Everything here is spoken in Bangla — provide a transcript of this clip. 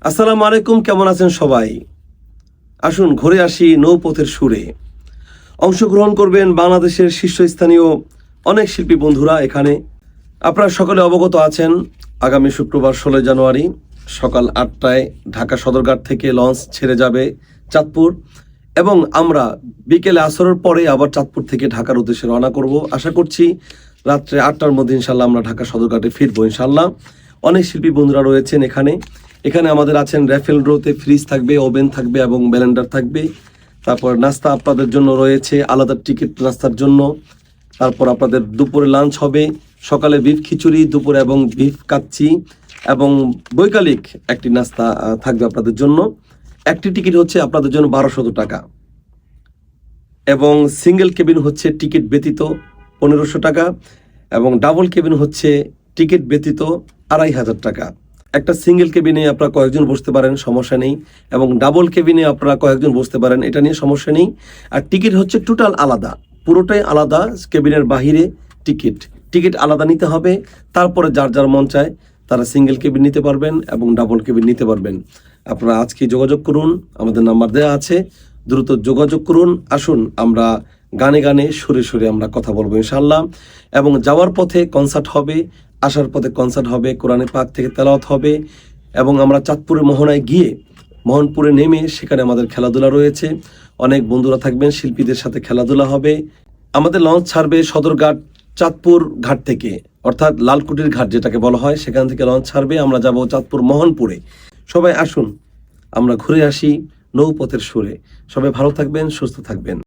আসসালামু আলাইকুম, কেমন আছেন সবাই? আসুন ঘুরে আসি নৌপথের সুরে। অংশগ্রহণ করবেন বাংলাদেশের শীর্ষস্থানীয় অনেক শিল্পী বন্ধুরা এখানে। আপনারা সকলে অবগত আছেন, আগামী শুক্রবার 16 জানুয়ারি সকাল 8টায় ঢাকা সদরঘাট থেকে লঞ্চ ছেড়ে যাবে চাঁদপুর, এবং আমরা বিকেলে আসরের পরে আবার চাঁদপুর থেকে ঢাকার উদ্দেশ্যে রওনা করব। আশা করছি রাত্রে 8টার মধ্যে ইনশাল্লাহ আমরা ঢাকা সদরঘাটে ফিরবো ইনশাল্লাহ। অনেক শিল্পী বন্ধুরা রয়েছেন এখানে আমাদের আছেন র্যাফেল ড্রোতে ফ্রিজ থাকবে, ওভেন থাকবে এবং ব্লেন্ডার থাকবে। তারপর নাস্তা আপনাদের জন্য রয়েছে, আলাদা টিকিট নাস্তার জন্য। তারপর আপনাদের দুপুরে লাঞ্চ হবে, সকালে বিফ খিচুড়ি, দুপুরে এবং বিফ কাচ্চি, এবং বৈকালিক একটি নাস্তা থাকবে আপনাদের জন্য। একটি টিকিট হচ্ছে আপনাদের জন্য 1200 টাকা, এবং সিঙ্গেল কেবিন হচ্ছে টিকিট ব্যতীত 1500 টাকা, এবং ডাবল কেবিন হচ্ছে টিকিট ব্যতীত 2500 টাকা। একটা সিঙ্গেল কেবিনে আপনারা কয়েকজন বসতে পারেন, সমস্যা নেই, এবং ডাবল কেবিনে আপনারা কয়েকজন বসতে পারেন, এটা নিয়ে সমস্যা নেই। আর টিকিট হচ্ছে টোটাল আলাদা, পুরোটাই আলাদা, কেবিনের বাহিরে টিকিট আলাদা নিতে হবে। তারপরে যার যার মন চায় তারা সিঙ্গেল কেবিন নিতে পারবেন এবং ডাবল কেবিন নিতে পারবেন। আপনারা আজকে যোগাযোগ করুন, আমাদের নাম্বার দেওয়া আছে, দ্রুত যোগাযোগ করুন। আসুন আমরা গানে গানে সুরে সুরে আমরা কথা বলবো ইনশাআল্লাহ। এবং যাওয়ার পথে কনসার্ট হবে, আসার পথে কনসার্ট হবে, কোরআনে পাক থেকে তেলাওয়াত হবে, এবং আমরা চাঁদপুরের মোহনায় গিয়ে মোহনপুরে নেমে সেখানে আমাদের খেলাধুলা রয়েছে, অনেক বন্ধুরা থাকবেন, শিল্পীদের সাথে খেলাধুলা হবে। আমাদের লঞ্চ ছাড়বে সদরঘাট চাঁদপুর ঘাট থেকে, অর্থাৎ লালকুটির ঘাট যেটাকে বলা হয়, সেখান থেকে লঞ্চ ছাড়বে। আমরা যাব চাঁদপুর মোহনপুরে। সবাই আসুন আমরা ঘুরে আসি নৌপথের সুরে। সবাই ভালো থাকবেন, সুস্থ থাকবেন।